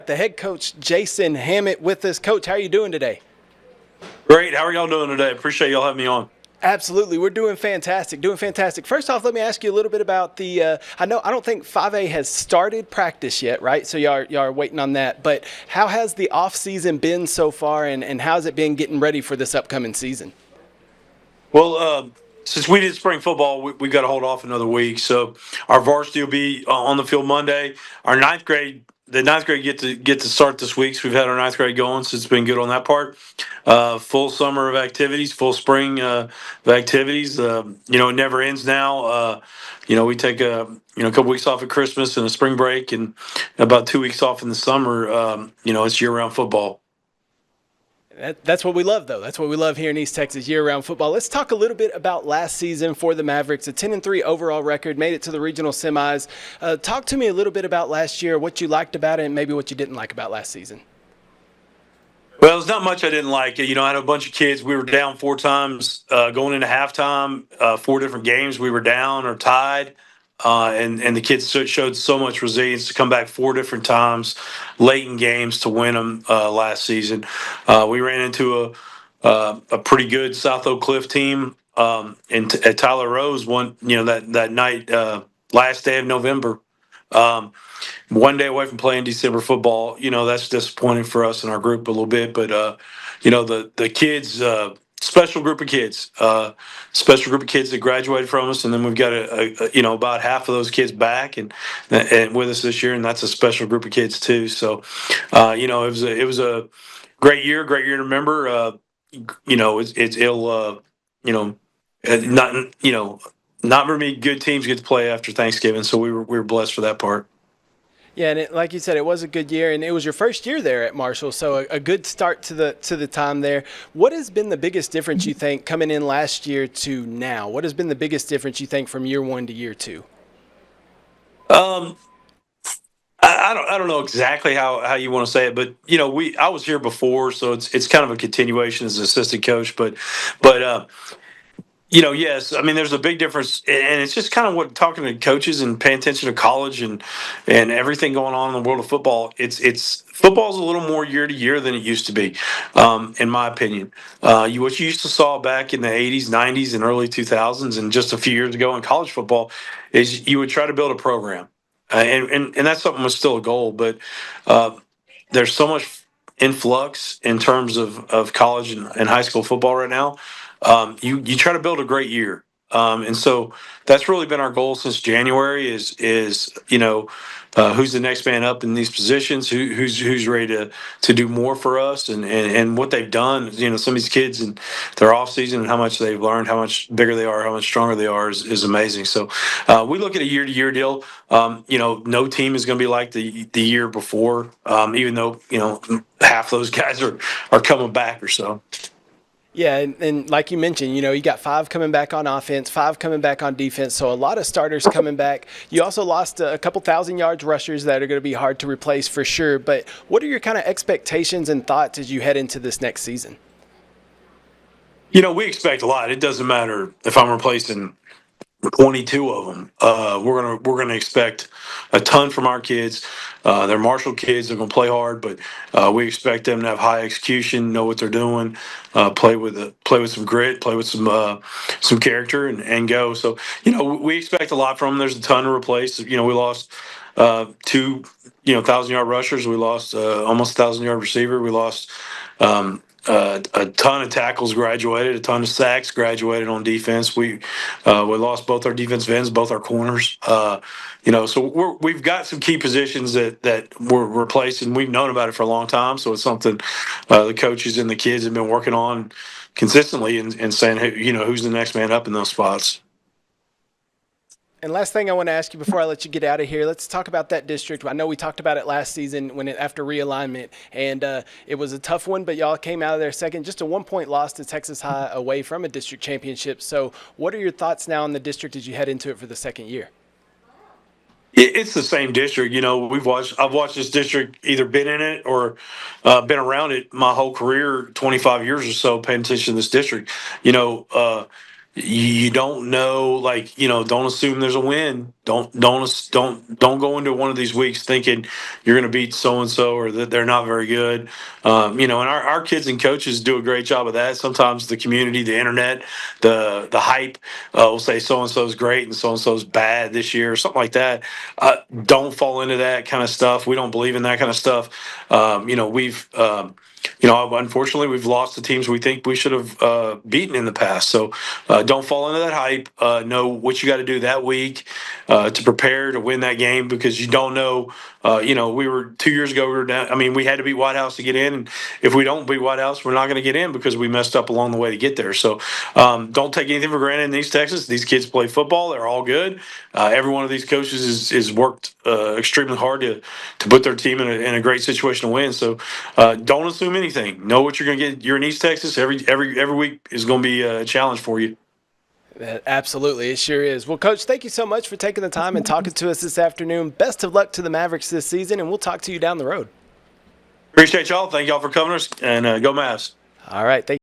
The head coach, Jason Hammett, with us. Coach, how are you doing today? Great. How are y'all doing today? Appreciate y'all having me on. Absolutely, we're doing fantastic. Doing fantastic. First off, let me ask you a little bit about the. I don't think 5A has started practice yet, right? So y'all are waiting on that. But how has the off season been so far, and how's it been getting ready for this upcoming season? Well, since we did spring football, we got to hold off another week. So our varsity will be on the field Monday. The ninth grade get to start this week. So we've had our ninth grade going, so it's been good on that part. Full summer of activities, full spring of activities. It never ends now. We take a couple weeks off at Christmas and a spring break, and about 2 weeks off in the summer. It's year round football. That's what we love, though. That's what we love here in East Texas, year-round football. Let's talk a little bit about last season for the Mavericks. A 10-3 overall record, made it to the regional semis. Talk to me a little bit about last year, what you liked about it, and maybe what you didn't like about last season. Well, there's not much I didn't like. I had a bunch of kids. We were down four times going into halftime. Four different games we were down or tied, and the kids showed so much resilience to come back four different times, late in games to win them last season. We ran into a pretty good South Oak Cliff team, at Tyler Rose one that night, last day of November. Um, One day away from playing December football. That's disappointing for us in our group a little bit. But the kids, special group of kids that graduated from us, and then we've got about half of those kids back and with us this year, and that's a special group of kids too. So, it was a great year to remember. It'll not not very many good teams get to play after Thanksgiving, so we were blessed for that part. Yeah, and like you said, it was a good year, and it was your first year there at Marshall, so a good start to the time there. What has been the biggest difference you think coming in last year to now? What has been the biggest difference you think from year one to year two? Um, I don't know exactly how you want to say it, but I was here before, so it's kind of a continuation as assistant coach, but yes, I mean, there's a big difference, and it's just kind of what talking to coaches and paying attention to college and everything going on in the world of football. It's football's a little more year to year than it used to be, in my opinion. What you used to saw back in the '80s, '90s, and early 2000s, and just a few years ago in college football, is you would try to build a program, and that's something was still a goal, but uh, there's so much influx in terms of college and high school football right now. You try to build a great year, and so that's really been our goal since January. Is who's the next man up in these positions? Who's ready to do more for us? And what they've done. Some of these kids and their off season and how much they've learned, how much bigger they are, how much stronger they are is amazing. So we look at a year to year deal. No team is going to be like the year before, even though half those guys are coming back or so. Yeah, and like you mentioned, you got five coming back on offense, five coming back on defense, so a lot of starters coming back. You also lost a couple thousand yards rushers that are going to be hard to replace for sure. But what are your kind of expectations and thoughts as you head into this next season? We expect a lot. It doesn't matter if I'm replacing 22 of them. We're gonna expect a ton from our kids. They're Marshall kids. They're gonna play hard, but we expect them to have high execution, know what they're doing, play with some grit, play with some character, and go. So we expect a lot from them. There's a ton to replace. We lost two 1,000 yard rushers. We lost almost 1,000 yard receiver. We lost. A ton of tackles graduated, a ton of sacks graduated on defense. We lost both our defensive ends, both our corners. So we've got some key positions that we're replacing. We've known about it for a long time, so it's something the coaches and the kids have been working on consistently and saying, hey, who's the next man up in those spots. And last thing I want to ask you before I let you get out of here, let's talk about that district. I know we talked about it last season after realignment, and it was a tough one, but y'all came out of there second. Just a 1 point loss to Texas High away from a district championship. So what are your thoughts now on the district as you head into it for the second year? It's the same district. I've watched this district, either been in it or been around it my whole career, 25 years or so, paying attention to this district. you don't know, like, don't assume there's a win. Don't go into one of these weeks thinking you're going to beat so and so or that they're not very good. And our kids and coaches do a great job of that. Sometimes the community, the internet, the hype will say so and so is great and so and so is bad this year or something like that. Don't fall into that kind of stuff. We don't believe in that kind of stuff. We've unfortunately, we've lost the teams we think we should have beaten in the past. So don't fall into that hype. Know what you got to do that week to prepare to win that game because you don't know. We were 2 years ago. We were down. I mean, we had to beat White House to get in, and if we don't beat White House, we're not going to get in because we messed up along the way to get there. So don't take anything for granted in East Texas. These kids play football. They're all good. Every one of these coaches is worked extremely hard to put their team in a great situation to win. So don't assume anything. Know what you're going to get. You're in East Texas. Every week is going to be a challenge for you. Absolutely, it sure is. Well, Coach, thank you so much for taking the time and talking to us this afternoon. Best of luck to the Mavericks this season, and we'll talk to you down the road. Appreciate y'all. Thank y'all for coming us, and go Mavs. All right, thank you.